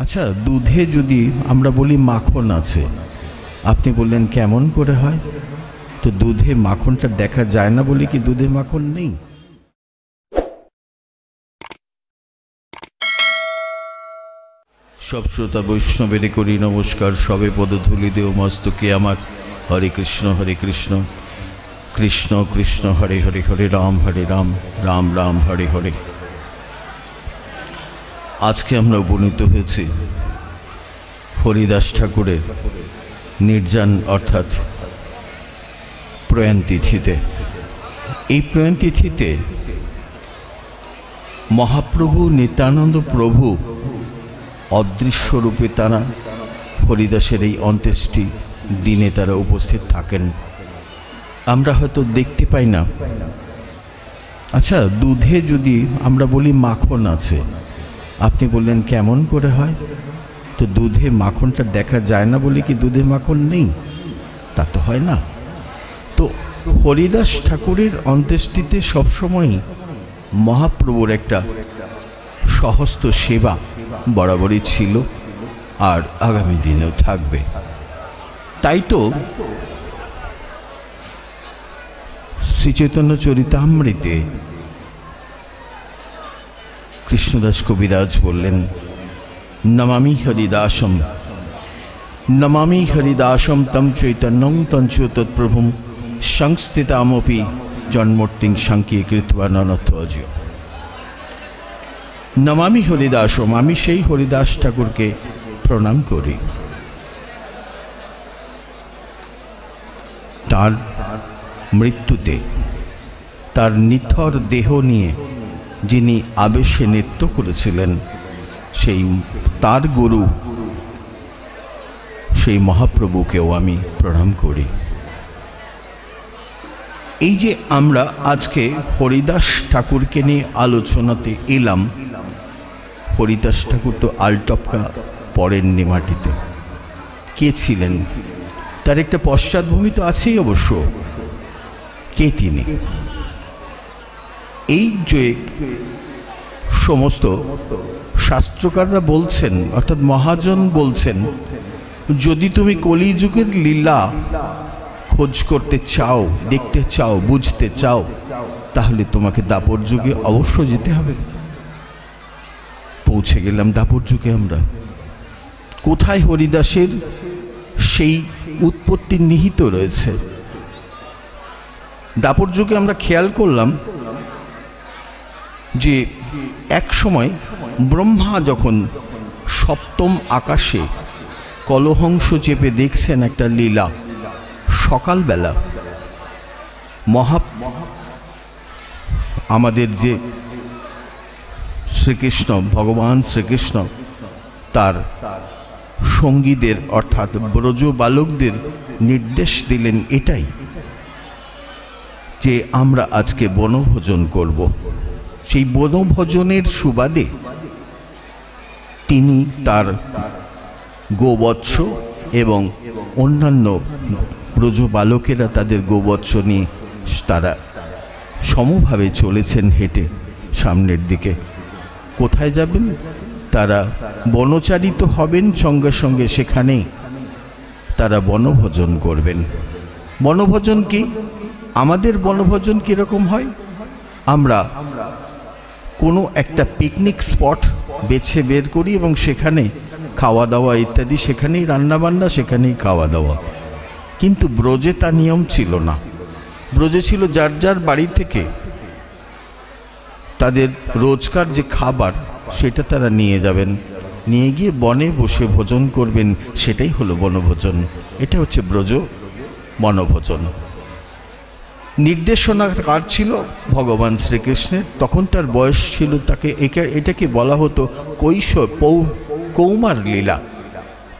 আচ্ছা, দুধে যদি আমরা বলি মাখন আছে, আপনি বললেন কেমন করে হয়? তো দুধে মাখনটা দেখা যায় না বলে কি দুধে মাখন নেই? সব শ্রোতা বৈষ্ণবের করি নমস্কার। সবে পদধূলি দেও মস্তকে আমার। হরে কৃষ্ণ কৃষ্ণ কৃষ্ণ হরে হরে, হরে রাম রাম রাম হরে হরে। আজকে আমরা উপনীত হয়েছি হরিদাস ঠাকুরের নির্জান অর্থাৎ প্রয়াণ তিথিতে। এই প্রয়াণ তিথিতে মহাপ্রভু নিত্যানন্দ প্রভু অদৃশ্য রূপে তারা হরিদাসের এই অন্ত্যেষ্টি দিনে তারা উপস্থিত থাকেন। আমরা হয়তো দেখতে পাই না। আচ্ছা, দুধে যদি আমরা বলি মাখন আছে, আপনি বললেন কেমন করে হয়? তো দুধে মাখনটা দেখা যায় না বলে কি দুধে মাখন নেই? তা তো হয় না। তো হরিদাস ঠাকুরের অন্ত্যেষ্টিতে সবসময়ই মহাপ্রভুর একটা সহস্ত সেবা বরাবরই ছিল, আর আগামী দিনেও থাকবে। তাই তো শ্রীচৈতন্য চরিতামৃতে কৃষ্ণদাস কবিরাজ বললেন, নমামি হরিদাসম তম চৈতন্যং তঞ্চ তৎপ্রভুম সংস্থিতামপি জন্মর্তিং সাংখ্যে কৃত্বা ননথ্য। নমামি হরিদাসম, আমি সেই হরিদাস ঠাকুরকে প্রণাম করি। তার মৃত্যুতে তার নিথর দেহ নিয়ে যিনি আবেশে নৃত্য করেছিলেন, সেই তার গুরু সেই মহাপ্রভুকেও আমি প্রণাম করি। এই যে আমরা আজকে হরিদাস ঠাকুরকে নিয়ে আলোচনাতে এলাম, হরিদাস ঠাকুর তো আলটপকা পড়েননি মাটিতে। কে ছিলেন? তার একটা পশ্চাৎভূমি তো আছেই অবশ্য। কে তিনি? এই যে সমস্ত শাস্ত্রকাররা বলছেন, অর্থাৎ মহাজন বলছেন, যদি তুমি কলিযুগের লীলা খোঁজ করতে চাও, দেখতে চাও, বুঝতে চাও, তাহলে তোমাকে দাপর যুগে অবশ্য যেতে হবে। পৌঁছে গেলাম দাপর যুগে আমরা। কোথায় হরিদাসের সেই উৎপত্তি নিহিত রয়েছে? দাপর যুগে আমরা খেয়াল করলাম যে এক সময় ব্রহ্মা যখন সপ্তম আকাশে কলহংস চেপে দেখছেন একটা লীলা, সকালবেলা আমাদের যে শ্রীকৃষ্ণ, ভগবান শ্রীকৃষ্ণ তার সঙ্গীদের অর্থাৎ ব্রজ বালকদের নির্দেশ দিলেন এটাই, যে আমরা আজকে বনভোজন করব। সেই বনভোজনের সুবাদে তিনি তার গোবৎস এবং অন্যান্য ব্রজ বালকেরা তাদের গোবৎস নিয়ে তারা সমভাবে চলেছেন হেঁটে সামনের দিকে। কোথায় যাবেন? তারা বনচারিত হবেন, সঙ্গে সঙ্গে সেখানেই তারা বনভোজন করবেন। বনভোজন কি? আমাদের বনভোজন কীরকম হয়? আমরা কোনো একটা পিকনিক স্পট বেছে বের করি এবং সেখানে খাওয়া দাওয়া ইত্যাদি, সেখানেই রান্নাবান্না, সেখানেই খাওয়া দাওয়া। কিন্তু ব্রজে তা নিয়ম ছিল না। ব্রজে ছিল যার যার বাড়ি থেকে তাদের রোজকার যে খাবার সেটা তারা নিয়ে যাবেন, নিয়ে গিয়ে বনে বসে ভোজন করবেন। সেটাই হলো বনভোজন। এটা হচ্ছে ব্রজ বনভোজন। নির্দেশনা কার ছিল? ভগবান শ্রীকৃষ্ণের। তখন তার বয়স ছিল, তাকে এটাকে বলা হতো কৌমার লীলা।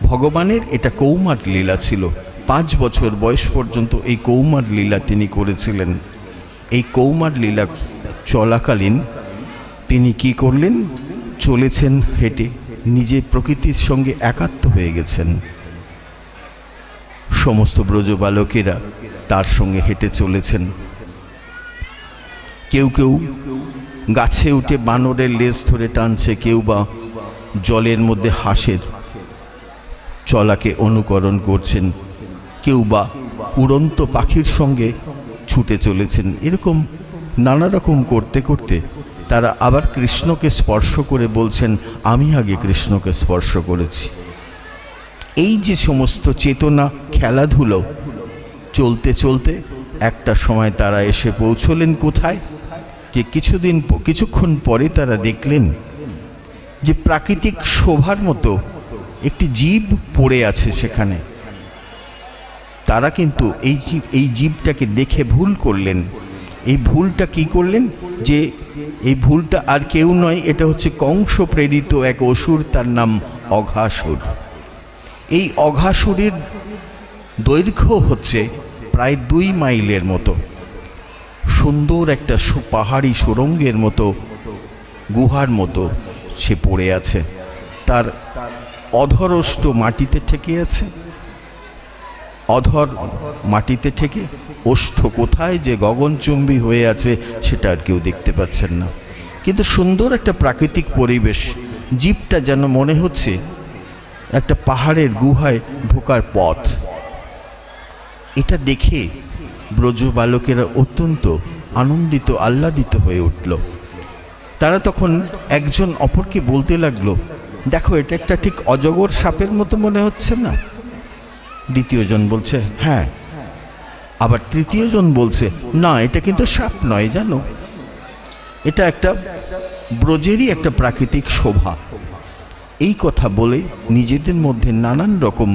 ভগবানের এটা কৌমার লীলা ছিল। 5 বছর বয়স পর্যন্ত এই কৌমার লীলা তিনি করেছিলেন। এই কৌমার লীলা চলাকালীন তিনি কি করলেন? চলেছেন হেঁটে, নিজে প্রকৃতির সঙ্গে একাত্ম হয়ে গেছেন। সমস্ত ব্রজ বালকেরা তার সঙ্গে হেঁটে চলেছেন। কেউ কেউ গাছে উঠে বানরের লেজ ধরে টানছে, কেউ বা জলের মধ্যে হাঁসের চলাকে অনুকরণ করছেন, কেউ বা উড়ন্ত পাখির সঙ্গে ছুটে চলেছেন। এরকম নানা রকম করতে করতে তারা আবার কৃষ্ণকে স্পর্শ করে বলছেন, আমি আগে কৃষ্ণকে স্পর্শ করেছি। এই যে সমস্ত চেতনা খেলাধুলো চলতে চলতে একটা সময় তারা এসে পৌঁছলেন কোথায়, যে কিছুক্ষণ পরে তারা দেখলেন যে প্রাকৃতিক শোভার মতো একটি জীব পড়ে আছে সেখানে। তারা কিন্তু এই জীবটাকে দেখে ভুল করলেন। এই ভুলটা কি করলেন, যে এই ভুলটা আর কেউ নয়, এটা হচ্ছে কংস প্রেরিত এক অসুর, তার নাম অঘাসুর। এই অঘাসুরের দৈর্ঘ্য হচ্ছে প্রায় 2 মাইলের মতো। সুন্দর একটা পাহাড়ি সুড়ঙ্গের মতো গুহার মতো সে পড়ে আছে। তার অধরষ্ট মাটিতে ঠেকে আছে, অধর মাটিতে ঠেকে, ওষ্ঠ কোথায় যে গগনচুম্বী হয়ে আছে সেটা আর কেউ দেখতে পাচ্ছেন না। কিন্তু সুন্দর একটা প্রাকৃতিক পরিবেশ, জীবটা যেন মনে হচ্ছে একটা পাহাড়ের গুহায় ঢোকার পথ। এটা দেখে ব্রজ বালকেরা অত্যন্ত আনন্দিত আহ্লাদিত হয়ে উঠল। তারা তখন একজন অপরকে বলতে লাগলো, দেখো এটা একটা ঠিক অজগর সাপের মতো মনে হচ্ছে না? দ্বিতীয় জন বলছে হ্যাঁ। আবার তৃতীয় জন বলছে না, এটা কিন্তু সাপ নয়, জানো, এটা একটা ব্রজেরই একটা প্রাকৃতিক শোভা। এই কথা বলে নিজেদের মধ্যে নানান রকম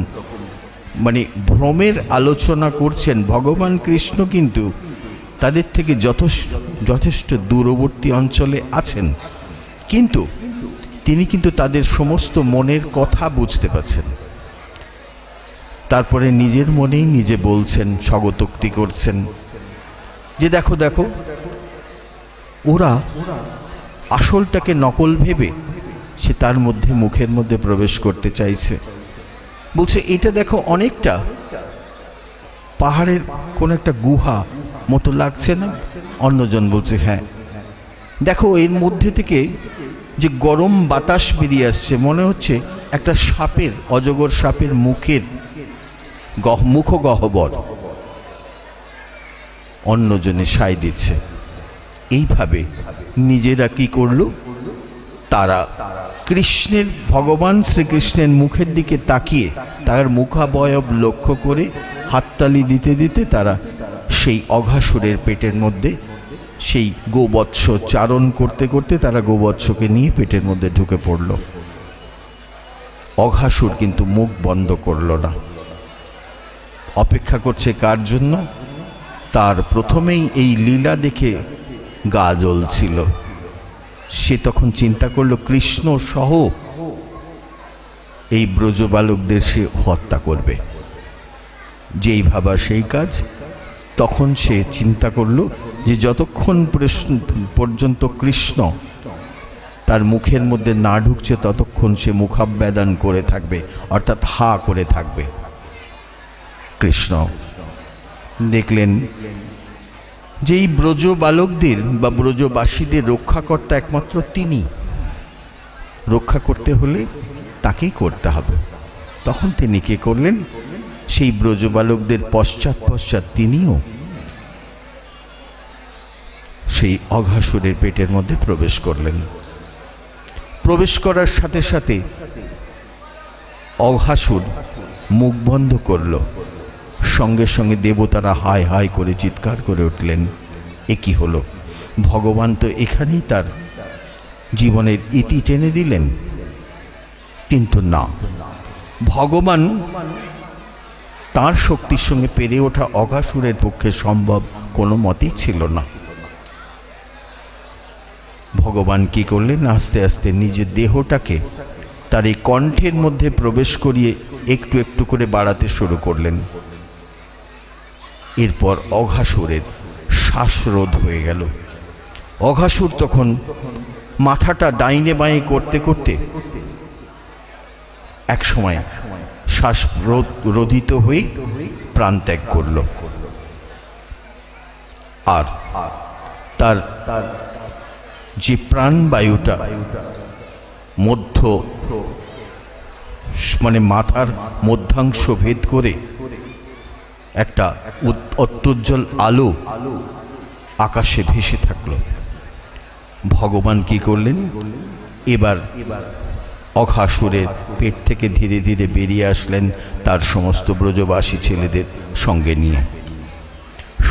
ভ্রমের আলোচনা করছেন। ভগবান কৃষ্ণ কিন্তু তাদের থেকে যথেষ্ট দূরবর্তী অঞ্চলে আছেন, কিন্তু তিনি কিন্তু তাদের সমস্ত মনের কথা বুঝতে পারছেন। তারপরে নিজের মনেই নিজে বলছেন, স্বগতোক্তি করছেন যে দেখো দেখো, ওরা আসলটাকে নকল ভেবে সে তার মধ্যে মুখের মধ্যে প্রবেশ করতে চাইছে। বলছে এটা দেখো অনেকটা পাহাড়ের কোন একটা গুহা মতো লাগছে না? অন্যজন বলছে হ্যাঁ। দেখো এর মধ্যে থেকে যে গরম বাতাস বেরিয়ে আসছে, মনে হচ্ছে একটা সাপের, অজগর সাপের মুখগহ্বর। অন্যজনে সায় দিচ্ছে। এইভাবে নিজেরা কি করল, তারা কৃষ্ণের, ভগবান শ্রীকৃষ্ণের মুখের দিকে তাকিয়ে তার মুখাবয়ব লক্ষ্য করে হাততালি দিতে দিতে তারা সেই অঘাসুরের পেটের মধ্যে সেই গোবৎস চারণ করতে করতে তারা গোবৎসকে নিয়ে পেটের মধ্যে ঢুকে পড়ল। অঘাসুর কিন্তু মুখ বন্ধ করল না, অপেক্ষা করছে কার জন্য? তার প্রথমেই এই লীলা দেখে গা জ্বলছিল। সে তখন চিন্তা করল কৃষ্ণ সহ এই ব্রজবালকদের সে হত্যা করবে। যেই ভাবা সেই কাজ। তখন সে চিন্তা করল যে যতক্ষণ পর্যন্ত কৃষ্ণ তার মুখের মধ্যে না ঢুকছে ততক্ষণ সে মুখাব্যাদান করে থাকবে, অর্থাৎ হা করে থাকবে। কৃষ্ণ দেখলেন যে এই ব্রজ বালকদের বা ব্রজবাসীদের রক্ষাকর্তা একমাত্র তিনি। রক্ষা করতে হলে তাকেই করতে হবে। তখন তিনি কে করলেন, সেই ব্রজবালকদের পশ্চাৎ পশ্চাৎ তিনিও সেই অঘাসুরের পেটের মধ্যে প্রবেশ করলেন। প্রবেশ করার সাথে সাথে অঘাসুর মুখ বন্ধ করল। সঙ্গে সঙ্গে দেবতারা হায় হায় করে চিৎকার করে উঠলেন, এ কি হলো? ভগবান তো এখানেই তার জীবনের ইতি টেনে দিলেন। কিন্তু না, ভগবান তার শক্তির সঙ্গে পেরে ওঠা অঘাসুরের পক্ষে সম্ভব কোনো মতেই ছিল না। ভগবান কি করলেন, আস্তে আস্তে নিজের দেহটাকে তার এই কণ্ঠের মধ্যে প্রবেশ করিয়ে একটু একটু করে বাড়াতে শুরু করলেন। এরপর অঘাসুরের শ্বাসরোধ হয়ে গেল। অঘাসুর তখন মাথাটা ডাইনে বাঁয়ে করতে করতে এক সময় শ্বাস রোধিত হয়ে প্রাণ ত্যাগ করল। আর তার যে প্রাণবায়ুটা মধ্য মানে মাথার মধ্যাংশ ভেদ করে একটা অত্যুজ্জ্বল আলো আকাশে ভেসে থাকলো। ভগবান কি করলেন? এবার অঘাসুরের পেট থেকে ধীরে ধীরে বেরিয়ে আসলেন তার সমস্ত ব্রজবাসী ছেলেদের সঙ্গে নিয়ে,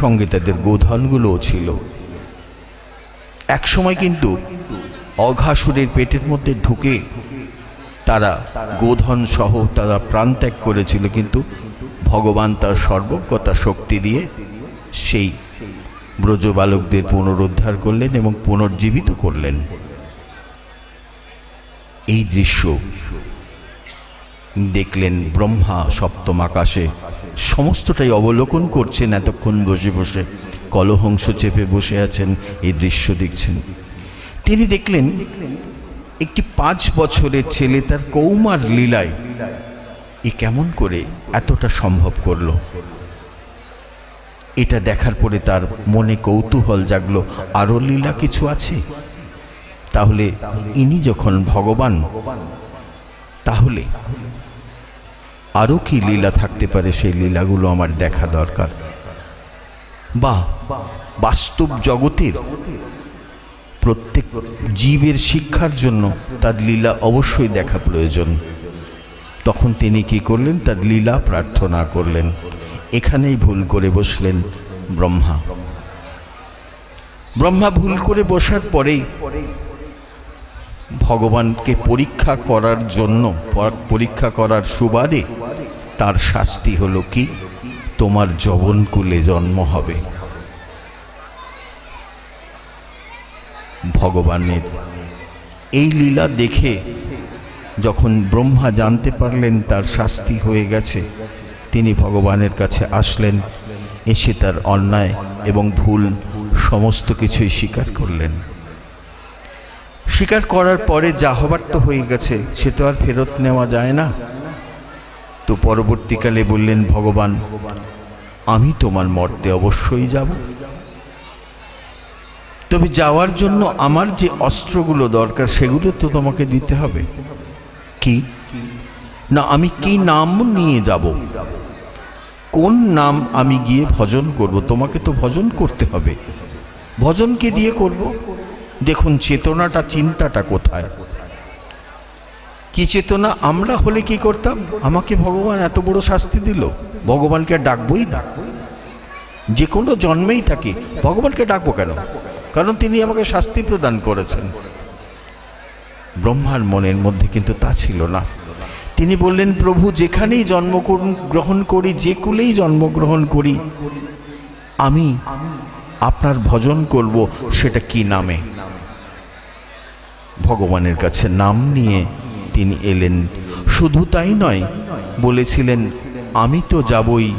সঙ্গে তাদের গোধনগুলোও ছিল। এক সময় কিন্তু অঘাসুরের পেটের মধ্যে ঢুকে তারা গোধন সহ তারা প্রাণত্যাগ করেছিল, কিন্তু ভগবান তার সর্বজ্ঞতা শক্তি দিয়ে সেই ব্রজবালকদের পুনরুদ্ধার করলেন এবং পুনর্জীবিত করলেন। এই দৃশ্য দেখলেন ব্রহ্মা সপ্তম আকাশে, সমস্তটাই অবলোকন করছেন। এতক্ষণ বসে বসে কলহংস চেপে বসে আছেন, এই দৃশ্য দেখছেন। তিনি দেখলেন একটি 5 বছরের ছেলে তার কৌমার লীলায় এ কেমন করে এতটা সম্ভব করলো। এটা দেখার পরে তার মনে কৌতূহল জাগলো, আরও লীলা কিছু আছে। তাহলে ইনি যখন ভগবান, তাহলে আরও কি লীলা থাকতে পারে, সেই লীলাগুলো আমার দেখা দরকার। বা বাস্তব জগতের প্রত্যেক জীবের শিক্ষার জন্য তার লীলা অবশ্যই দেখা প্রয়োজন। তখন তিনি কি করলেন? তার লীলা প্রার্থনা করলেন। এখানেই ভুল করে বসলেন ব্রহ্মা। ব্রহ্মা ভুল করে বসার পরেই ভগবানকে পরীক্ষা করার জন্য, পরীক্ষা করার সুবাদে তার শাস্তি হলো কি? তোমার যবনকুলে জন্ম হবে। ভগবানের এই লীলা দেখে যখন ব্রহ্মা জানতে পারলেন তার শাস্তি হয়ে গেছে, তিনি ভগবানের কাছে আসলেন। এসে তার অন্যায় এবং ভুল সমস্ত কিছুই স্বীকার করলেন। স্বীকার করার পরে যা হবার তো হয়ে গেছে, সে তো আর ফেরত নেওয়া যায় না। তো পরবর্তীকালে বললেন, ভগবান আমি তোমার মর্তে অবশ্যই যাব, তবে যাওয়ার জন্য আমার যে অস্ত্রগুলো দরকার সেগুলো তো তোমাকে দিতে হবে। কি না, আমি কি নাম নিয়ে যাব? কোন নাম আমি গিয়ে ভজন করব? তোমাকে তো ভজন করতে হবে। ভজনকে দিয়ে করব? দেখুন চেতনাটা, চিন্তাটা কোথায়? কি চেতনা? আমরা হলে কি করতাম? আমাকে ভগবান এত বড় শাস্তি দিল, ভগবানকে ডাকবই না। যে কোনো জন্মেই থাকি ভগবানকে ডাকবো কেন? কারণ তিনি আমাকে শাস্তি প্রদান করেছেন। ব্রহ্মার মনের মধ্যে কিন্তু তা ছিল না। তিনি বললেন, প্রভু যেখানেই জন্মগ্রহণ করি, যে কুলেই জন্মগ্রহণ করি, আমি আপনার ভজন করব। সেটা কি নামে? ভগবানের কাছে নাম নিয়ে তিনি এলেন। শুধু তাই নয়, বলেছিলেন আমি তো যাবই,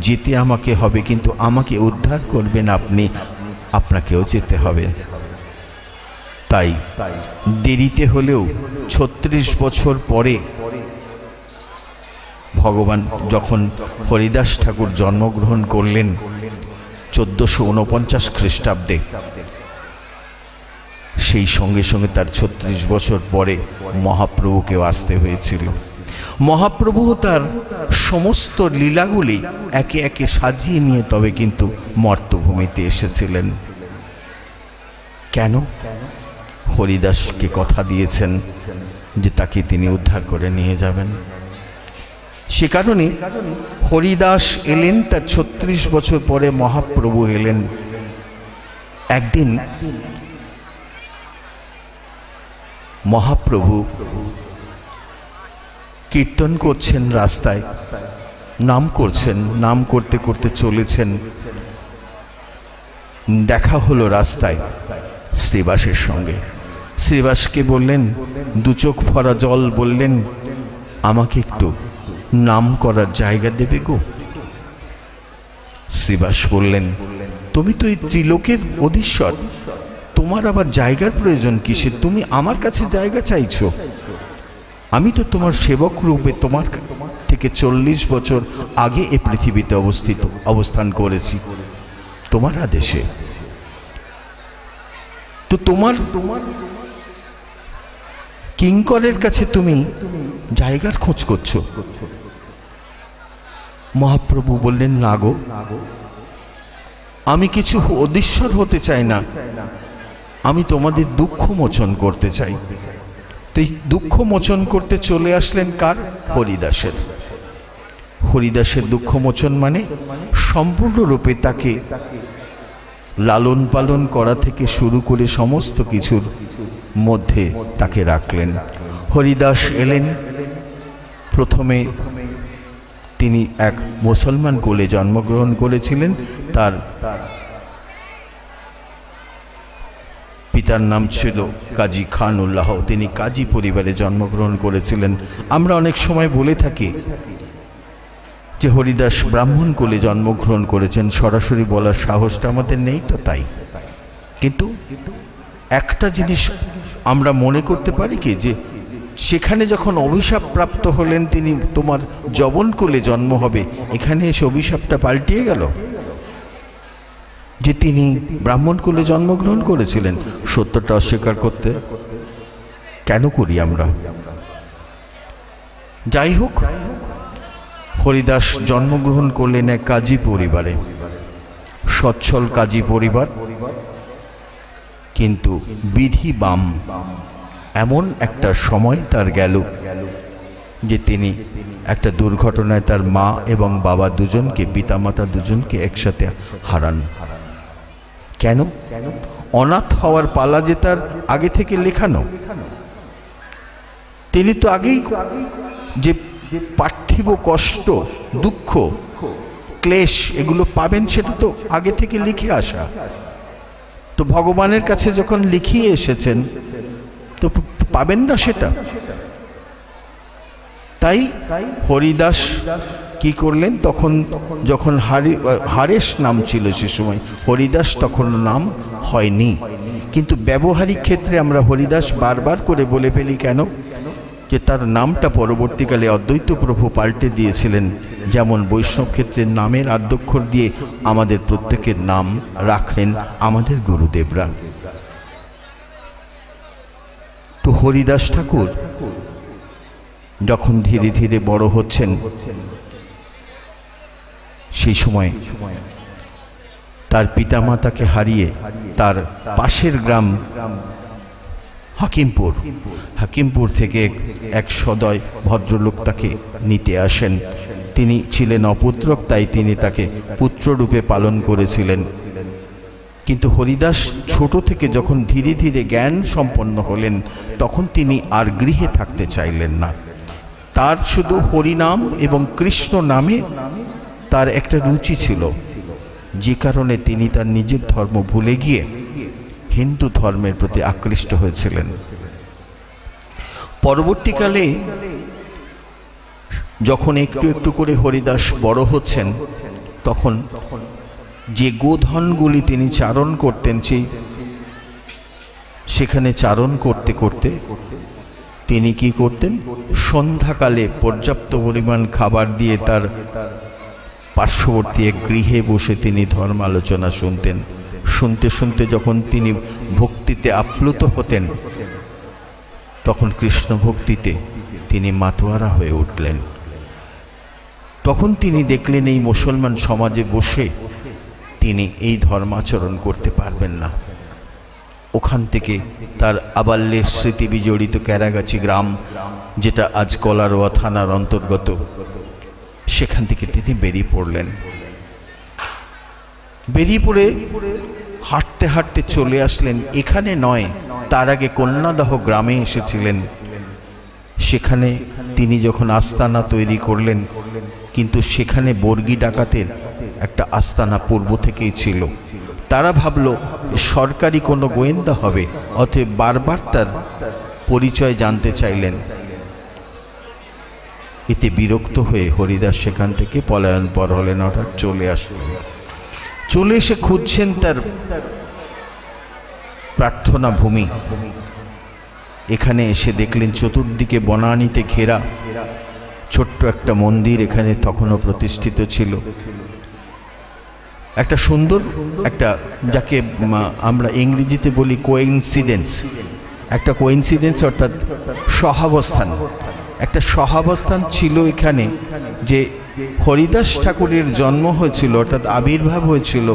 যেতে আমাকে হবে, কিন্তু আমাকে উদ্ধার করবেন আপনি, আপনাকেও যেতে হবে। তাই দেরিতে হলেও 36 বছর পরে ভগবান যখন হরিদাস ঠাকুর জন্মগ্রহণ করলেন 1449 খ্রিস্টাব্দে, সেই সঙ্গে সঙ্গে তার 36 বছর পরে মহাপ্রভুকেও আসতে হয়েছিল। মহাপ্রভু তার সমস্ত লীলাগুলি একে একে সাজিয়ে নিয়ে তবে কিন্তু মর্তভূমিতে এসেছিলেন। কেন? হরিদাসকে কথা দিয়েছেন যে তাকে তিনি উদ্ধার করে নিয়ে যাবেন। সে কারণে হরিদাস এলেন তার 36 বছর পরে, মহাপ্রভু এলেন। একদিন মহাপ্রভু কীর্তন করছেন রাস্তায়, নাম করছেন, নাম করতে করতে চলেছেন। দেখা হলো রাস্তায় শ্রীবাসের সঙ্গে। শ্রীবাসকে বললেন, দু চোখ ভরা জল, বললেন আমাকে একটু নাম করার জায়গা দেবে গো। শ্রীবাস বললেন, তুমি তো এই ত্রিলোকের অধীশ্বর, তোমার আবার জায়গার প্রয়োজন কিসের? তুমি আমার কাছে জায়গা চাইছো? আমি তো তোমার সেবক রূপে তোমার থেকে 40 বছর আগে এ পৃথিবীতে অবস্থান করেছি তোমার আদেশে। তো কিঙ্করের কাছে তুমি জায়গার খোঁজ করছো। মহাপ্রভু বললেন, না গো, আমি কিছু অদৃশ্যর হতে চাই না, আমি তোমাদের দুঃখ মোচন করতে চাই। তো এই দুঃখ মোচন করতে চলে আসলেন কার? হরিদাসের। হরিদাসের দুঃখ মোচন মানে সম্পূর্ণরূপে তাকে লালন পালন করা থেকে শুরু করে সমস্ত কিছুর মধ্যে তাকে রাখলেন। হরিদাস এলেন, প্রথমে তিনি এক মুসলমান কুলে জন্মগ্রহণ করেছিলেন। তার পিতার নাম ছিল কাজী খান উল্লাহ, তিনি কাজী পরিবারে জন্মগ্রহণ করেছিলেন। আমরা অনেক সময় বলে থাকি যে হরিদাস ব্রাহ্মণ কুলে জন্মগ্রহণ করেছেন, সরাসরি বলার সাহসটা আমাদের নেই তো তাই। কিন্তু একটা জিনিস আমরা মনে করতে পারি কি, যে সেখানে যখন অভিশাপ প্রাপ্ত হলেন তিনি, তোমার যবন কুলে জন্ম হবে, এখানে এসে অভিশাপটা পাল্টিয়ে গেল যে তিনি ব্রাহ্মণ কুলে জন্মগ্রহণ করেছিলেন। সত্যটা অস্বীকার করতে কেন করি আমরা? যাই হোক, হরিদাস জন্মগ্রহণ করলেন এক কাজী পরিবারে, সচ্ছল কাজী পরিবার। কিন্তু বিধি বাম এমন একটা সময় তার গেল যে তিনি একটা দুর্ঘটনায় তার মা এবং বাবা দুজনকে, পিতামাতা দুজনকে একসাথে হারান। কেন? অনাথ হওয়ার পালা যে তার আগে থেকে লেখানো। তিনি তো আগেই যে পার্থিব কষ্ট, দুঃখ, ক্লেশ এগুলো পাবেন সেটা তো আগে থেকে লিখে আসা। তো ভগবানের কাছে যখন লিখিয়ে এসেছেন তো পাবেন না সেটা। তাই হরিদাস কি করলেন, তখন যখন হারেশ নাম ছিল সে সময়, হরিদাস তখন নাম হয়নি। কিন্তু ব্যবহারিক ক্ষেত্রে আমরা হরিদাস বারবার করে বলে ফেলি। কেন? যে তার নামটা পরবর্তীকালে অদ্বৈত প্রভু পাল্টে দিয়েছিলেন। যেমন বৈষ্ণব ক্ষেত্রে নামের আদ্যক্ষর দিয়ে আমাদের প্রত্যেকের নাম রাখেন আমাদের গুরুদেবরা। তো হরিদাস ঠাকুর যখন ধীরে ধীরে বড় হচ্ছেন, সেই সময় তার পিতামাতাকে হারিয়ে তার পাশের গ্রাম হাকিমপুর থেকে এক সদয় ভদ্রলোক তাকে নিতে আসেন। তিনি ছিলেন অপুত্রক, তাই তিনি তাকে পুত্ররূপে পালন করেছিলেন। কিন্তু হরিদাস ছোট থেকে যখন ধীরে ধীরে জ্ঞান সম্পন্ন হলেন, তখন তিনি আর গৃহে থাকতে চাইলেন না। তার শুধু হরিনাম এবং কৃষ্ণ নামে তার একটা রুচি ছিল, যে কারণে তিনি তার নিজের ধর্ম ভুলে গিয়ে হিন্দু ধর্মের প্রতি আকৃষ্ট হয়েছিলেন। পরবর্তীকালে যখন একটু একটু করে হরিদাস বড় হচ্ছেন, তখন যে গোধনগুলি তিনি চারণ করতেন, সেখানে চারণ করতে করতে তিনি কি করতেন, সন্ধ্যাকালে পর্যাপ্ত পরিমাণ খাবার দিয়ে তার পার্শ্ববর্তী এক গৃহে বসে তিনি ধর্ম আলোচনা শুনতেন। শুনতে শুনতে যখন তিনি ভক্তিতে আপ্লুত হতেন, তখন কৃষ্ণ ভক্তিতে তিনি মাতোয়ারা হয়ে উঠলেন। তখন তিনি দেখলেন এই মুসলমান সমাজে বসে তিনি এই ধর্মাচরণ করতে পারবেন না। ওখান থেকে তার আবাল্যের স্মৃতি বিজড়িত ক্যারাগাছি গ্রাম, যেটা আজ কলারোয়া থানার অন্তর্গত, সেখান থেকে তিনি বেরিয়ে পড়লেন। বেরিয়ে পড়ে হাঁটতে হাঁটতে চলে আসলেন, এখানে নয়, তার আগে কন্যাদাহ গ্রামে এসেছিলেন। সেখানে তিনি যখন আস্তানা তৈরি করলেন, কিন্তু সেখানে বর্গী ডাকাতের একটা আস্তানা পূর্ব থেকেই ছিল। তারা ভাবল সরকারি কোনো গোয়েন্দা হবে, অতএব বারবার তার পরিচয় জানতে চাইলেন। এতে বিরক্ত হয়ে হরিদাস সেখান থেকে পলায়ন পর হলেন, অর্থাৎ চলে আসলেন। চলে এসে খুঁজছেন তার প্রার্থনা ভূমি। এখানে এসে দেখলেন চতুর্দিকে বনানীতে ঘেরা ছোট্ট একটা মন্দির এখানে তখনও প্রতিষ্ঠিত ছিল। একটা সুন্দর একটা, যাকে আমরা ইংরেজিতে বলি কোইন্সিডেন্স, একটা কোইন্সিডেন্স অর্থাৎ সহাবস্থান, একটা সহাবস্থান ছিল এখানে, যে হরিদাস ঠাকুরের জন্ম হয়েছিল অর্থাৎ আবির্ভাব হয়েছিল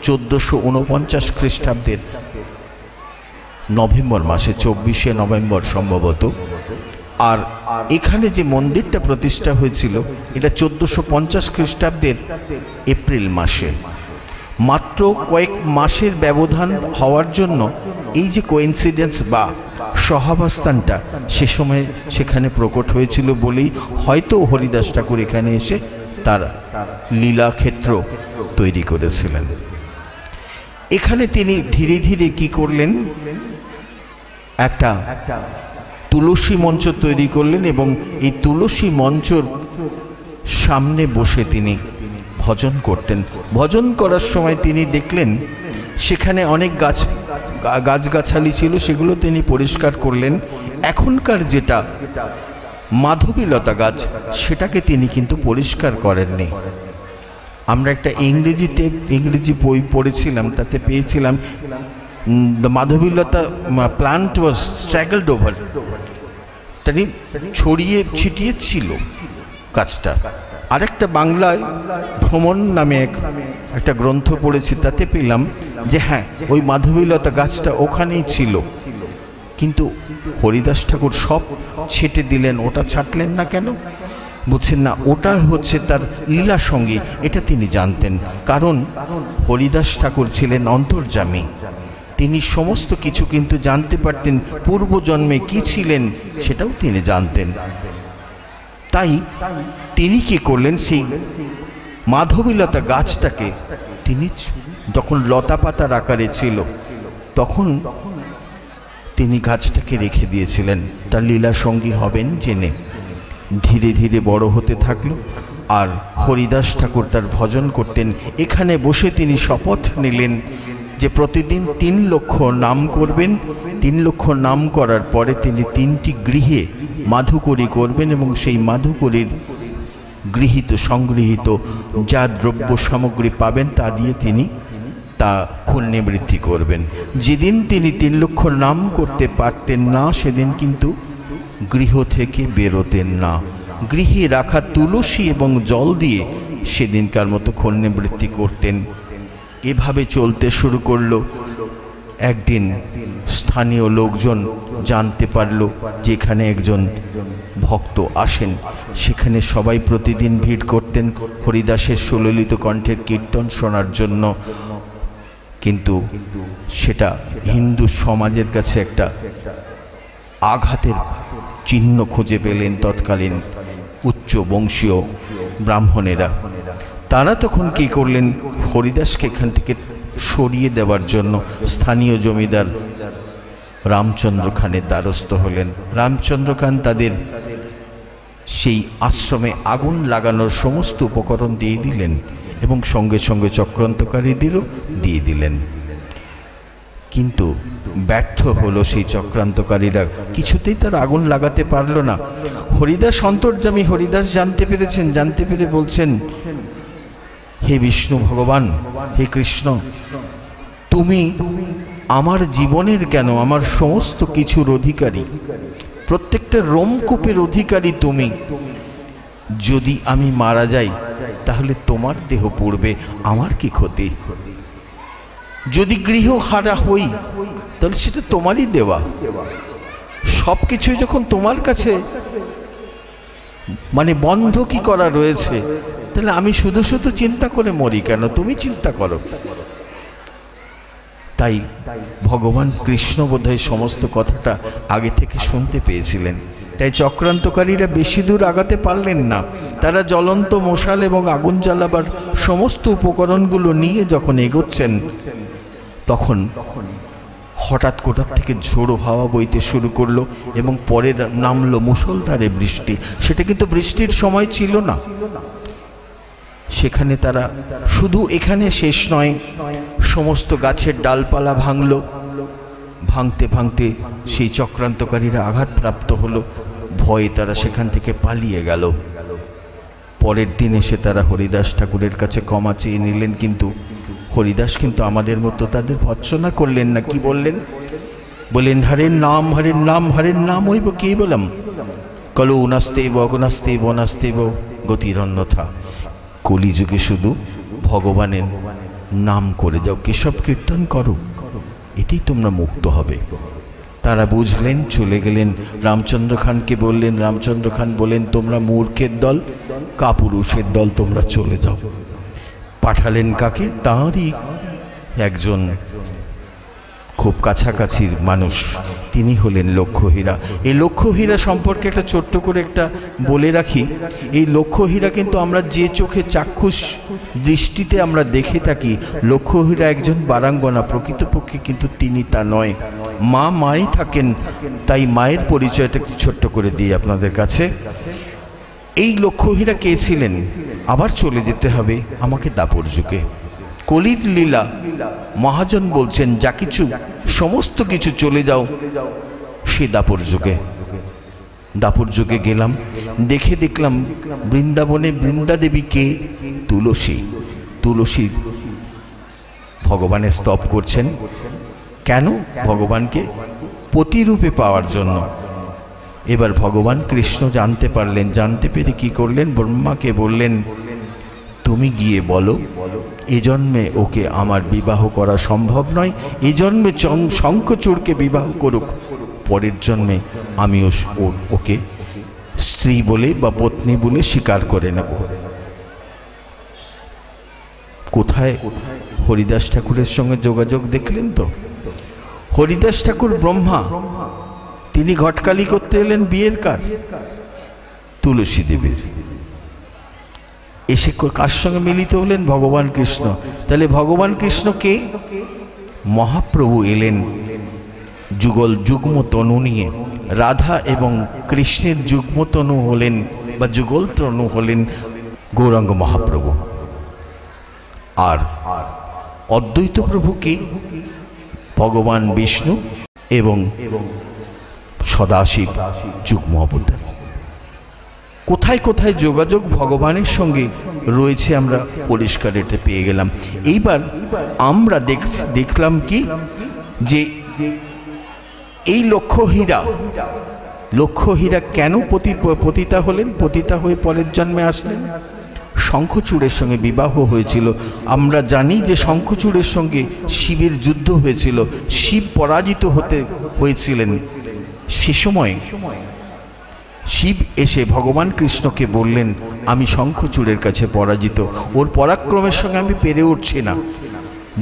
1449 খ্রিস্টাব্দের নভেম্বর মাসে, 24শে নভেম্বর সম্ভবত। আর এখানে যে মন্দিরটা প্রতিষ্ঠা হয়েছিল এটা 1450 খ্রিস্টাব্দের এপ্রিল মাসে। মাত্র কয়েক মাসের ব্যবধান হওয়ার জন্য এই যে কোইন্সিডেন্স বা সহাবস্থানটা সে সময় সেখানে প্রকট হয়েছিল বলেই হয়তো হরিদাস ঠাকুর এখানে এসে তার লীলাক্ষেত্র তৈরি করেছিলেন। এখানে তিনি ধীরে ধীরে কি করলেন, একটা তুলসী মঞ্চ তৈরি করলেন এবং এই তুলসী মঞ্চর সামনে বসে তিনি ভজন করতেন। ভজন করার সময় তিনি দেখলেন সেখানে অনেক গাছগাছালি ছিল, সেগুলো তিনি পরিষ্কার করলেন। এখনকার যেটা মাধবীলতা গাছ সেটাকে তিনি কিন্তু পরিষ্কার করেননি। আমরা একটা ইংরেজি বই পড়েছিলাম, তাতে পেয়েছিলাম the Madhabilata plant was স্ট্র্যাগলড over, তাই ছড়িয়ে ছিটিয়ে ছিল গাছটা। আরেকটা বাংলায় ভ্রমণ নামে একটা গ্রন্থ পড়েছি, তাতে পেলাম যে হ্যাঁ ওই মাধবীলতা গাছটা ওখানেই ছিল, কিন্তু হরিদাস ঠাকুর সব ছেটে দিলেন, ওটা ছাঁটলেন না কেন? বলছেন না, ওটা হচ্ছে তার লীলা সঙ্গী, এটা তিনি জানতেন। কারণ হরিদাস ঠাকুর ছিলেন অন্তর্যামী, তিনি সমস্ত কিছু কিন্তু জানতে পারতেন, পূর্বজন্মে কি ছিলেন সেটাও তিনি জানতেন। তাই তিনি কি করলেন, সেই মাধবীলতা গাছটাকে তিনি যখন লতা পাতার আকারে ছিল তখন তিনি গাছটাকে রেখে দিয়েছিলেন, তার লীলা সঙ্গী হবেন জেনে। ধীরে ধীরে বড় হতে থাকলো আর হরিদাস ঠাকুর তার ভজন করতেন। এখানে বসে তিনি শপথ নিলেন যে প্রতিদিন 3 লক্ষ নাম করবেন। 3 লক্ষ নাম করার পরে তিনি 3টি গৃহে মাধুকরী করবেন এবং সেই মাধুকরীর সংগৃহীত যা দ্রব্য সামগ্রী পাবেন তা দিয়ে তিনি তা পুণ্যবৃদ্ধি করবেন। যেদিন তিনি 3 লক্ষ নাম করতে পারতেন না সেদিন কিন্তু গৃহ থেকে বেরোতেন না। গৃহে রাখা তুলসী এবং জল দিয়ে সেদিনকার মতো পুণ্যবৃদ্ধি করতেন। এভাবে চলতে শুরু করলো। একদিন স্থানীয় লোকজন জানতে পারল যে এখানে একজন ভক্ত আসেন। সেখানে সবাই প্রতিদিন ভিড় করতেন হরিদাসের সুললিত কণ্ঠের কীর্তন শোনার জন্য। কিন্তু সেটা হিন্দু সমাজের কাছে একটা আঘাতের চিহ্ন খুঁজে পেলেন তৎকালীন উচ্চ বংশীয় ব্রাহ্মণেরা। তারা তখন কি করলেন, হরিদাসকে এখান থেকে সরিয়ে দেওয়ার জন্য স্থানীয় জমিদার রামচন্দ্র খানের দ্বারস্থ হলেন। রামচন্দ্র খান তাদের সেই আশ্রমে আগুন লাগানোর সমস্ত উপকরণ দিয়ে দিলেন এবং সঙ্গে সঙ্গে চক্রান্তকারীদেরও দিয়ে দিলেন। কিন্তু ব্যর্থ হলো সেই চক্রান্তকারীরা, কিছুতেই তার আগুন লাগাতে পারল না। হরিদাস অন্তর্যামী, হরিদাস জানতে পেরেছেন, জানতে পেরে বলছেন, হে বিষ্ণু ভগবান, হে কৃষ্ণ, তুমি আমার জীবনের কেন, আমার সমস্ত কিছুর অধিকারী, প্রত্যেকটা রোমকূপের অধিকারী তুমি। যদি আমি মারা যাই তাহলে তোমার দেহ পড়বে, আমার কি ক্ষতি? যদি গৃহ হারা হই তাহলে সেটা তোমারই দেওয়া। সব কিছুই যখন তোমার কাছে বন্ধ কি করা রয়েছে, তাহলে আমি শুধু শুধু চিন্তা করে মরি কেন? তুমি চিন্তা করো। তাই ভগবান কৃষ্ণ বোধহয় সমস্ত কথাটা আগে থেকে শুনতে পেয়েছিলেন। তাই চক্রান্তকারীরা বেশি দূর আগাতে পারলেন না। তারা জ্বলন্ত মশাল এবং আগুন জ্বালাবার সমস্ত উপকরণগুলো নিয়ে যখন এগোচ্ছেন, তখন হঠাৎ কোথার থেকে ঝোড়ো হাওয়া বইতে শুরু করলো এবং পরে নামলো মুষলধারে বৃষ্টি। সেটা কিন্তু বৃষ্টির সময় ছিল না। সেখানে তারা শুধু এখানে শেষ নয়, সমস্ত গাছের ডালপালা ভাঙলো। ভাঙতে ভাঙতে সেই চক্রান্তকারীরা আঘাতপ্রাপ্ত হলো। ভয়ে তারা সেখান থেকে পালিয়ে গেল। পরের দিন এসে তারা হরিদাস ঠাকুরের কাছে ক্ষমা চেয়ে নিলেন, কিন্তু হরিদাস কিন্তু আমাদের মতো তাদের ভর্ৎসনা করলেন না। কি বললেন? বলেন হরের নাম হরের নাম হরের নাম হইব কেবলম, কলো নাস্তেব অগনাস্তেব অনাস্তেব গতির অন্যথা। কলিযুগে শুধু ভগবানের নাম করে যাও, কেশব কীর্তন করো, এতেই তোমরা মুক্ত হবে। তারা বুঝলেন, চলে গেলেন। রামচন্দ্র খানকে বললেন, রামচন্দ্র খান বলেন তোমরা মূর্খের দল, কাপুরুষের দল, তোমরা চলে যাও। পাঠালেন কাকে? তাঁরই একজন খুব কাছাকাছির মানুষ, তিনি হলেন লক্ষ্যহীরা। এই লক্ষ্যহীরা সম্পর্কে একটা ছোট্ট করে একটা বলে রাখি। এই লক্ষ্যহীরা কিন্তু আমরা যে চোখে চাক্ষুষ দৃষ্টিতে আমরা দেখে থাকি, লক্ষ্যহীরা একজন বারাঙ্গনা, প্রকৃতপক্ষে কিন্তু তিনি তা নয়। মা মাই থাকেন, তাই মায়ের পরিচয়টা একটু ছোট্ট করে দিই আপনাদের কাছে। এই লক্ষ্যহীরা কে ছিলেন? আবার চলে যেতে হবে আমাকে দাপর যুগে। কলির লীলা, মহাজন বলছেন যা কিছু সমস্ত কিছু চলে যাও সে দাপর যুগে। দাপর যুগে গেলাম, দেখলাম বৃন্দাবনে বৃন্দাদেবী কে? তুলসী। তুলসী ভগবানের স্তব করছেন। কেন? ভগবানকে পতিরূপে পাওয়ার জন্য। এবার ভগবান কৃষ্ণ জানতে পারলেন, জানতে পেরে কি করলেন? ব্রহ্মাকে বললেন তুমি গিয়ে বলো এ জন্মে ওকে আমার বিবাহ করা সম্ভব নয়, এ জন্মে শঙ্খচূড়কে বিবাহ করুক, পরের জন্মে আমি ওকে স্ত্রী বলে বা পত্নী বলে স্বীকার করে নেব। কোথায়? হরিদাস ঠাকুরের সঙ্গে যোগাযোগ দেখলেন তো? হরিদাস ঠাকুর ব্রহ্মা, তিনি ঘটকালি করতে এলেন বিয়ের কার? তুলসী দেবীর। এসে কার সঙ্গে মিলিত হলেন? ভগবান কৃষ্ণ। তাহলে ভগবান কৃষ্ণ কে? মহাপ্রভু এলেন যুগল যুগ্ম তনু নিয়ে। রাধা এবং কৃষ্ণের যুগ্ম তনু হলেন বা যুগল তনু হলেন গৌরাঙ্গ মহাপ্রভু। আর অদ্বৈত প্রভু কে? ভগবান বিষ্ণু এবং সদাশিব যুগ্ম অবতার। কোথায় কোথায় যোগাযোগ ভগবানের সঙ্গে রয়েছে আমরা পরিষ্কার এটা পেয়ে গেলাম। এইবার আমরা দেখলাম কি, যে এই লক্ষ্যহীরা কেন পতিতা হলেন? পতিতা হয়ে পরের জন্মে আসলেন। শঙ্খচূড়ের সঙ্গে বিবাহ হয়েছিল। আমরা জানি যে শঙ্খচূড়ের সঙ্গে শিবের যুদ্ধ হয়েছিল, শিব পরাজিত হয়েছিলেন। সে সময় শিব এসে ভগবান কৃষ্ণকে বললেন আমি শঙ্খচূড়ের কাছে পরাজিত, ওর পরাক্রমের সঙ্গে আমি পেরে উঠছি না।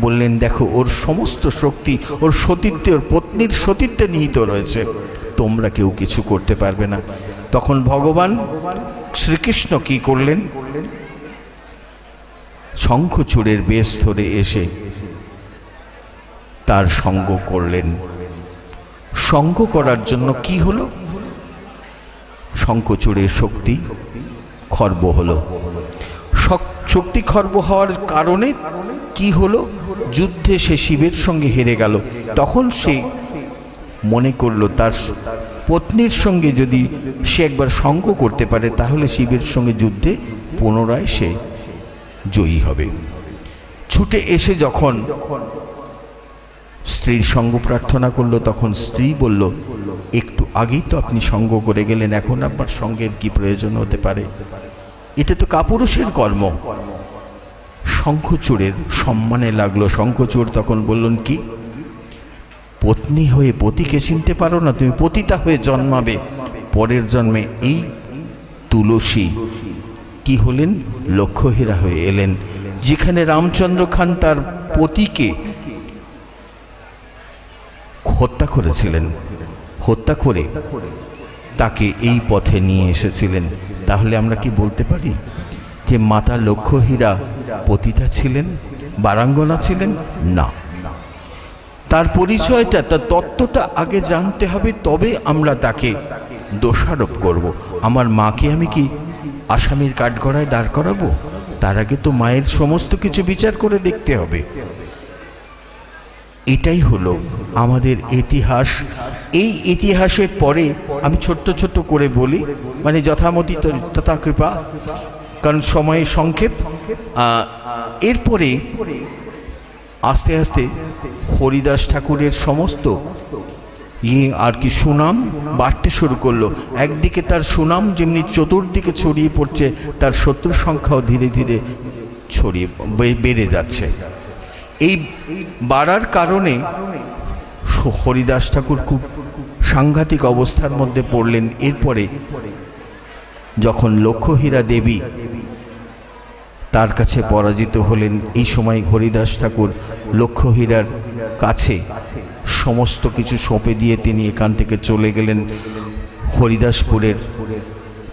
বললেন দেখো ওর সমস্ত শক্তি, ওর সতীত্বে, ওর পত্নীর সতীত্বে নিহিত রয়েছে, তোমরা কেউ কিছু করতে পারবে না। তখন ভগবান শ্রীকৃষ্ণ কি করলেন? শঙ্খচূড়ের বেশ ধরে এসে তার সঙ্গ করলেন। সঙ্গ করার জন্য কি হলো? শঙ্খচূড়ের শক্তি খর্ব হলো। শক্তি খর্ব হওয়ার কারণে কি হলো? যুদ্ধে সে শিবের সঙ্গে হেরে গেল। তখন সে মনে করলো তার পত্নীর সঙ্গে যদি সে একবার সঙ্গ করতে পারে তাহলে শিবের সঙ্গে যুদ্ধে পুনরায় সে জয়ী হবে। ছুটে এসে যখন স্ত্রীর সঙ্গ প্রার্থনা করলো, তখন স্ত্রী বলল একটু আগেই তো আপনি সঙ্গ করে গেলেন, এখন আপনার সঙ্গের কি প্রয়োজন হতে পারে? এটা তো কাপুরুষের কর্ম। শঙ্খচূড়ের সম্মানে লাগলো। শঙ্খচূড় তখন বললেন কি, পত্নী হয়ে পতিকে চিনতে পারো না? তুমি পতিতা হয়ে জন্মাবে, পরের জন্মে এই তুলসী কি হলেন? লক্ষ্যহীরা হয়ে এলেন। যেখানে রামচন্দ্র খান তার পতিকে হত্যা করেছিলেন, হত্যা করে তাকে এই পথে নিয়ে এসেছিলেন, তাহলে আমরা কি বলতে পারি যে মাতা লক্ষ্যহীরা পতিতা ছিলেন, বারাঙ্গনা ছিলেন? না, তার পরিচয়টা, তার তত্ত্বটা আগে জানতে হবে, তবে আমরা তাকে দোষারোপ করব। আমার মাকে আমি কি আসামির কাঠগড়ায় দাঁড় করাবো? তার আগে তো মায়ের সমস্ত কিছু বিচার করে দেখতে হবে। এটাই হলো আমাদের ইতিহাস। এই ইতিহাসের পরে আমি ছোট্ট ছোট্ট করে বলি, মানে যথামতি তথা কৃপা, কারণ সময়ের সংক্ষেপ। এরপরে আস্তে আস্তে হরিদাস ঠাকুরের সমস্ত আর কি সুনাম বাড়তে শুরু করলো। একদিকে তার সুনাম যেমনি চতুর্দিকে ছড়িয়ে পড়ছে, তার শত্রুর সংখ্যাও ধীরে ধীরে ছড়িয়ে বেড়ে যাচ্ছে। এই বাড়ার কারণে হরিদাস ঠাকুর খুব সাংঘাতিক অবস্থার মধ্যে পড়লেন। এরপরে যখন লক্ষ্মীহীরা দেবী তার কাছে পরাজিত হলেন, এই সময় হরিদাস ঠাকুর লক্ষ্মীহীরার কাছে সমস্ত কিছু সঁপে দিয়ে তিনি এখান থেকে চলে গেলেন হরিদাসপুরের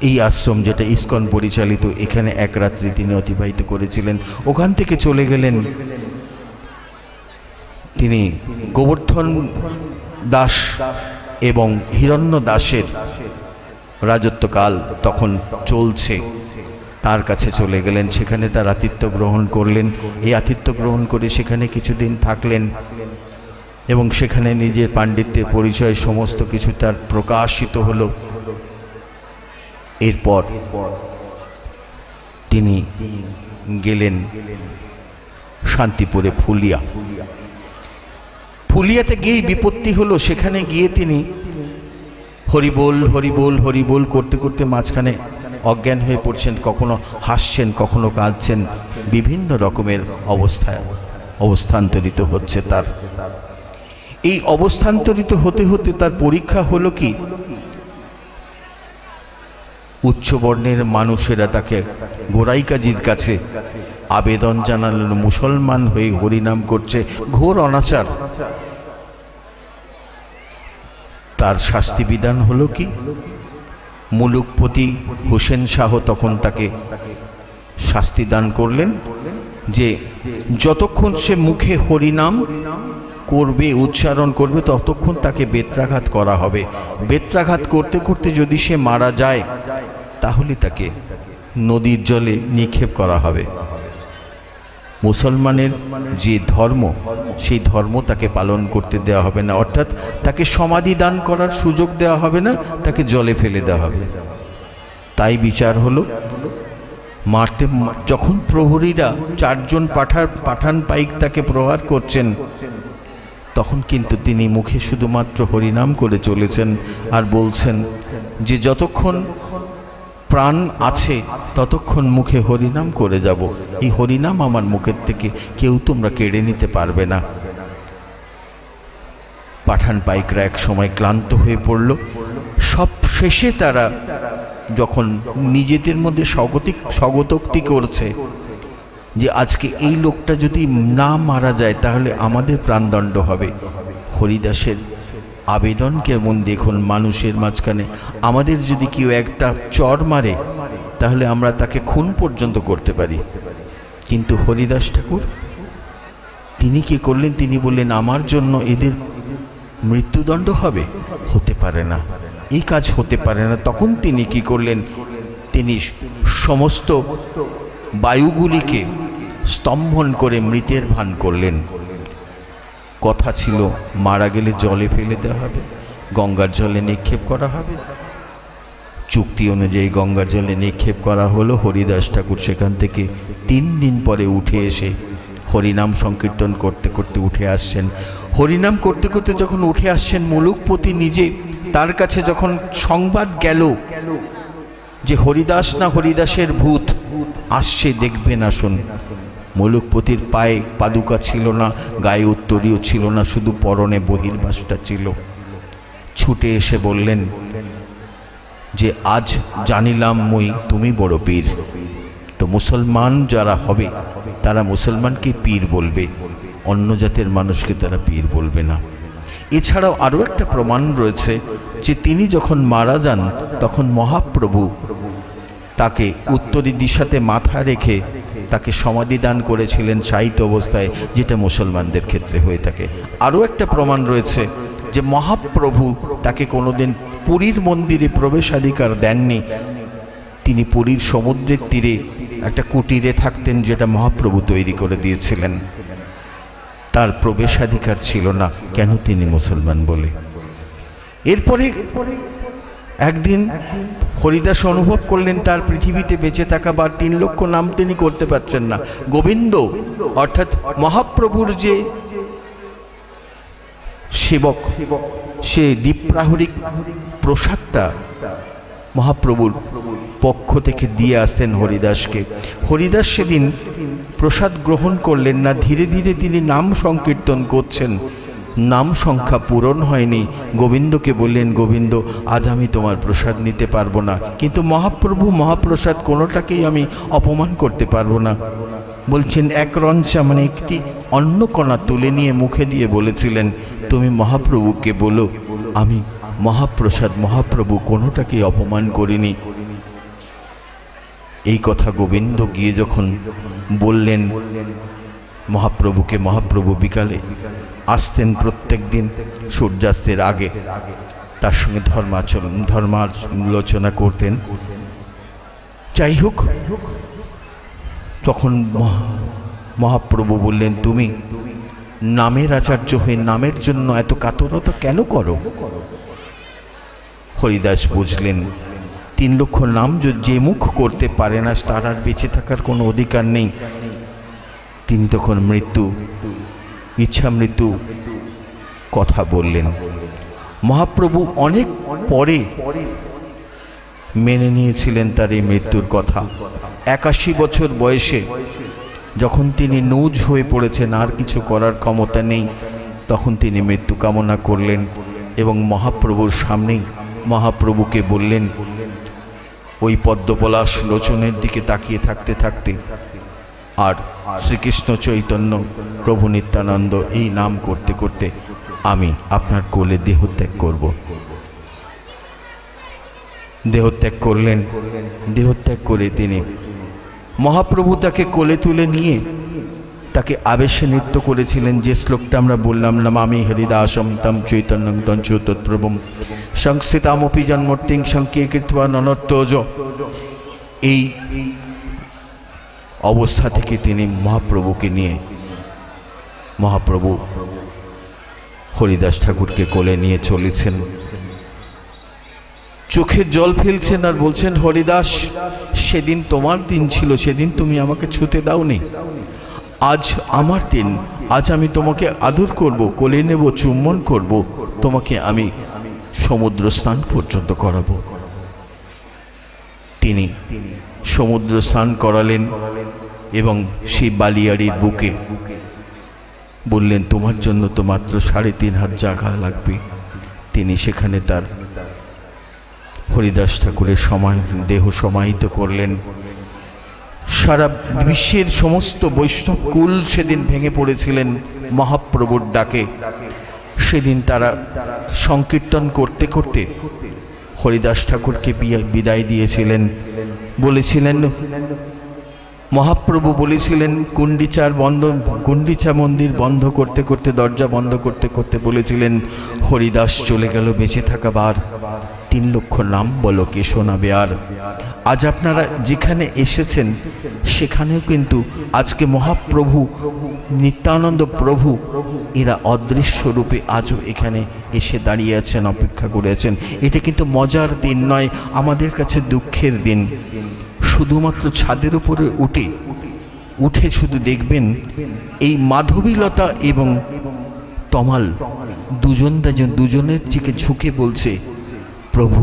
এই আশ্রম, যেটা ইস্কন পরিচালিত, এখানে এক রাত্রি তিনি অতিবাহিত করেছিলেন। ওখান থেকে চলে গেলেন তিনি গোবর্ধন দাস এবং হিরণ্য দাসের রাজত্বকাল তখন চলছে, তার কাছে চলে গেলেন। সেখানে তার আতিথ্য গ্রহণ করলেন। এই আতিথ্য গ্রহণ করে সেখানে কিছুদিন থাকলেন এবং সেখানে নিজের পাণ্ডিত্যের পরিচয় সমস্ত কিছু তার প্রকাশিত হলো। এরপর তিনি গেলেন শান্তিপুরে ফুলিয়াতে গিয়েই বিপত্তি হলো। সেখানে গিয়ে তিনি হরিবোল হরিবোল হরিবোল করতে করতে মাঝখানে অজ্ঞান হয়ে পড়ছেন, কখনো হাসছেন, কখনো কাঁদছেন, বিভিন্ন রকমের অবস্থান্তরিত হচ্ছে তার। এই অবস্থান্তরিত হতে হতে তার পরীক্ষা হলো কি, উচ্চবর্ণের মানুষেরা তাকে গোড়াই কাজীর কাছে আবেদন জানালেন, মুসলমান হয়ে হরিনাম করছে, ঘোর অনাচার। তার শাস্তি বিধান হলো কি, মুলুকপতি হোসেন শাহ তখন তাকে শাস্তি দান করলেন যে যতক্ষণ সে মুখে হরিনাম করবে, উচ্চারণ করবে, ততক্ষণ তাকে বেত্রাঘাত করা হবে। বেত্রাঘাত করতে করতে যদি সে মারা যায় তাহলে তাকে নদীর জলে নিক্ষেপ করা হবে। মুসলমানের যে ধর্ম, সেই ধর্ম তাকে পালন করতে দেওয়া হবে না, অর্থাৎ তাকে সমাধি দান করার সুযোগ দেওয়া হবে না, তাকে জলে ফেলে দেওয়া হবে। তাই বিচার হলো, মারতে যখন প্রহরীরা 4 জন পাঠান পাইক তাকে প্রহার করছেন, তখন কিন্তু তিনি মুখে শুধুমাত্র হরিনাম করে চলেছেন আর বলছেন যে যতক্ষণ প্রাণ আছে ততক্ষণ মুখে হরিনাম করে যাব, এই হরিনাম আমার মুখের থেকে কেউ তোমরা কেড়ে নিতে পারবে না। পাঠান পাইকরা এক সময় ক্লান্ত হয়ে পড়ল। সব শেষে তারা যখন নিজেদের মধ্যে স্বগতোক্তি করছে যে আজকে এই লোকটা যদি না মারা যায় তাহলে আমাদের প্রাণদণ্ড হবে, হরিদাসের আবেদন কেমন দেখুন, মানুষের মাঝখানে আমাদের যদি কেউ একটা চর মারে তাহলে আমরা তাকে খুন পর্যন্ত করতে পারি, কিন্তু হরিদাস ঠাকুর তিনি কি করলেন, তিনি বললেন আমার জন্য এদের মৃত্যুদণ্ড হবে, হতে পারে না, এই কাজ হতে পারে না। তখন তিনি কি করলেন, তিনি সমস্ত বায়ুগুলিকে স্তম্ভন করে মৃতের ভান করলেন। কথা ছিল মারা গেলে জলে ফেলে দেওয়া হবে, গঙ্গার জলে নিক্ষেপ করা হবে। চুক্তি অনুযায়ী গঙ্গার জলে নিক্ষেপ করা হলো। হরিদাস ঠাকুর সেখান থেকে 3 দিন পরে উঠে এসে হরিনাম সংকীর্তন করতে করতে উঠে আসছেন। হরিনাম করতে করতে যখন উঠে আসছেন, মুলুকপতি নিজে তার কাছে যখন সংবাদ গেল যে হরিদাস না হরিদাসের ভূত আসছে, দেখবেন আসুন, মুলুকপতির পায়ে পাদুকা ছিল না, গায়ে উত্তরীয় ছিল না, শুধু পরনে বহির্বাসটা ছিল। ছুটে এসে বললেন যে আজ জানিলাম মই তুমি বড় পীর। তো মুসলমান যারা হবে তারা মুসলমানকে পীর বলবে, অন্য জাতের মানুষকে তারা পীর বলবে না। এছাড়াও আরও একটা প্রমাণ রয়েছে যে তিনি যখন মারা যান তখন মহাপ্রভু তাকে উত্তরী দিশাতে মাথা রেখে তাকে সমাধি দান করেছিলেন শায়িত অবস্থায়, যেটা মুসলমানদের ক্ষেত্রে হয়ে থাকে। আরও একটা প্রমাণ রয়েছে যে মহাপ্রভু তাকে কোনোদিন পুরীর মন্দিরে প্রবেশাধিকার দেননি। তিনি পুরীর সমুদ্রের তীরে একটা কুটিরে থাকতেন, যেটা মহাপ্রভু তৈরি করে দিয়েছিলেন। তার প্রবেশাধিকার ছিল না, কেন তিনি মুসলমান বলে। এরপরে একদিন হরিদাস অনুভব করলেন তার পৃথিবীতে বেঁচে থাকাবার 3 লক্ষ নাম তিনি করতে পারছেন না। গোবিন্দ অর্থাৎ মহাপ্রভুর যে সেবক, সে দ্বীপ্রাহরিক প্রসাদটা মহাপ্রভুর পক্ষ থেকে দিয়ে আসতেন হরিদাসকে। হরিদাস সেদিন প্রসাদ গ্রহণ করলেন না। ধীরে ধীরে তিনি নাম সংকীর্তন করছেন, নাম সংখ্যা পূরণ হয়নি। গোবিন্দকে বললেন, গোবিন্দ আজ আমি তোমার প্রসাদ নিতে পারবো না, কিন্তু মহাপ্রভু মহাপ্রসাদ কোনোটাকেই আমি অপমান করতে পারবো না। বলছেন এক রঞ্চা মানে একটি অন্নকণা তুলে নিয়ে মুখে দিয়ে বলেছিলেন, তুমি মহাপ্রভুকে বলো আমি মহাপ্রসাদ মহাপ্রভু কোনোটাকেই অপমান করিনি। এই কথা গোবিন্দ গিয়ে যখন বললেন মহাপ্রভুকে, মহাপ্রভু বিকালে আসতেন প্রত্যেক দিন সূর্যাস্তের আগে, তার সঙ্গে ধর্মালোচনা করতেন। যাই হোক, তখন মহাপ্রভু বললেন, তুমি নামের আচার্য হয়ে নামের জন্য এত কাতরতা কেন করো? হরিদাস বুঝলেন 3 লক্ষ নাম যে মুখ করতে পারে না তার আর বেঁচে থাকার কোনো অধিকার নেই। তিনি তখন ইচ্ছা মৃত্যু কথা বললেন। মহাপ্রভু অনেক পরে মেনে নিয়েছিলেন তার এই মৃত্যুর কথা। 81 বছর বয়সে যখন তিনি নুজ হয়ে পড়েছেন, আর কিছু করার ক্ষমতা নেই, তখন তিনি মৃত্যু কামনা করলেন এবং মহাপ্রভুর সামনেই মহাপ্রভুকে বললেন, ওই পদ্মপলাশ লোচনের দিকে তাকিয়ে থাকতে থাকতে আর শ্রীকৃষ্ণ চৈতন্য প্রভু নিত্যানন্দ এই নাম করতে করতে আমি আপনার কোলে দেহত্যাগ করব। দেহত্যাগ করলেন। দেহত্যাগ করে তিনি মহাপ্রভু তাকে কোলে তুলে নিয়ে তাকে আবেশে নৃত্য করেছিলেন। যে শ্লোকটা আমরা বললাম, নমামি হরিদাসম তম চৈতন্যং তঞ্চ তৎপ্রভুম সংস্থিতামপি জন্মর্তিং সংকে কৃত্বা ননত্তজ। এই অবস্থা থেকে তিনি মহাপ্রভুকে নিয়ে মহাপ্রভু হরিদাস ঠাকুরকে কোলে নিয়ে চলেছেন। চোখের জল ফেলছেন আর বলছেন, হরিদাস সেদিন তোমার দিন ছিল, সেদিন তুমি আমাকে ছুতে দাওনি, আজ আমার দিন, আজ আমি তোমাকে আদর করব, কোলে নেব, চুম্বন করব, তোমাকে আমি সমুদ্র স্নান পর্যন্ত করাবো। তিনি সমুদ্র স্নান করালেন এবং সেই বালিয়াড়ির বুকে বললেন, তোমার জন্য তো মাত্র 3.5 হাত জায়গা লাগবে। তিনি সেখানে তার হরিদাস ঠাকুরের দেহ সমাহিত করলেন। সারা বিশ্বের সমস্ত বৈষ্ণব কুল সেদিন ভেঙে পড়েছিলেন মহাপ্রভুর ডাকে। সেদিন তারা সংকীর্তন করতে করতে হরিদাস ঠাকুরকে বিদায় দিয়েছিলেন। বলেছিলেন, মহাপ্রভু বলেছিলেন গুন্ডিচা মন্দির বন্ধ করতে করতে, দরজা বন্ধ করতে করতে বলেছিলেন, হরিদাস চলে গেল বেঁচে থাকা বার, 3 লক্ষ নাম বলো কে শোনাবে আর। আজ আপনারা যেখানে এসেছেন সেখানেও কিন্তু আজকে মহাপ্রভু নিত্যানন্দ প্রভু এরা অদৃশ্য রূপে আজও এখানে এসে দাঁড়িয়ে আছেন, অপেক্ষা করে আছেন। এটা কিন্তু মজার দিন নয়, আমাদের কাছে দুঃখের দিন। শুধুমাত্র ছাদের উপরে উঠে শুধু দেখবেন এই মাধবীলতা এবং তমাল দুজনের দিকে ঝুঁকে বলছে, প্রভু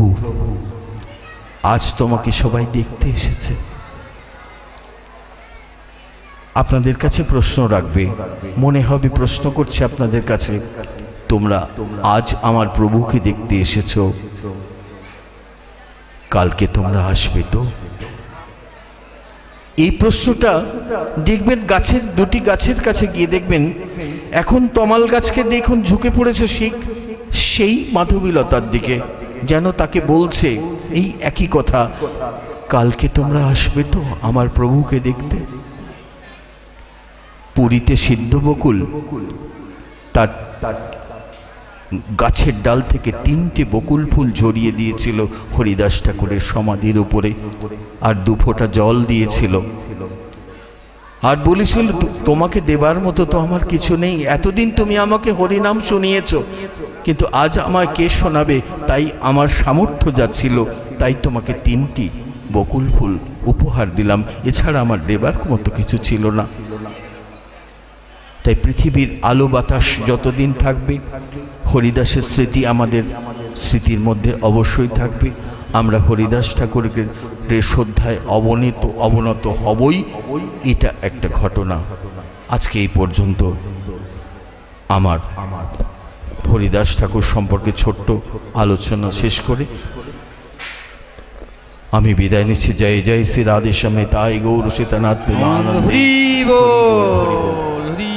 আজ তোমাকে সবাই দেখতে এসেছে। আপনাদের কাছে প্রশ্ন রাখবে, মনে হবে প্রশ্ন করছে আপনাদের কাছে, তোমরা আজ আমার প্রভুকে দেখতে এসেছো, কালকে তোমরা আসবে তো? এই প্রশ্নটা দেখবেন দুটি গাছের কাছে গিয়ে দেখবেন, এখন তমাল গাছকে দেখুন ঝুঁকে পড়েছে সেই মাধবীলতার দিকে, যেন তাকে বলছে এই একই কথা, কালকে তোমরা আসবে তো আমার প্রভুকে দেখতে। পুরীতে সিদ্ধ বকুল তার গাছের ডাল থেকে 3টে বকুল ফুল ঝরিয়ে দিয়েছিল হরিদাস ঠাকুরের সমাধির উপরে, আর 2 ফোঁটা জল দিয়েছিল, আর বলেছিল, তোমাকে দেবার মতো তো আমার কিছু নেই, এতদিন তুমি আমাকে হরিনাম শুনিয়েছ, কিন্তু আজ আমায় কে শোনাবে? তাই আমার সামর্থ্য যা ছিল তাই তোমাকে 3টি বকুল ফুল উপহার দিলাম, এছাড়া আমার দেবার মতো কিছু ছিল না। তাই পৃথিবীর আলো বাতাস যতদিন থাকবে, হরিদাসের স্মৃতি আমাদের স্মৃতির মধ্যে অবশ্যই থাকবে। আমরা হরিদাস ঠাকুরকে শ্রদ্ধায় অবনত হবই, এটা একটা ঘটনা। আজকে এই পর্যন্ত আমার হরিদাস ঠাকুর সম্পর্কে ছোট্ট আলোচনা শেষ করে আমি বিদায় নিচ্ছি। জয় জয় শ্রী রাধে শ্যামে তাই গৌর সীতানাথ প্রেমানন্দে। হরি বল, হরি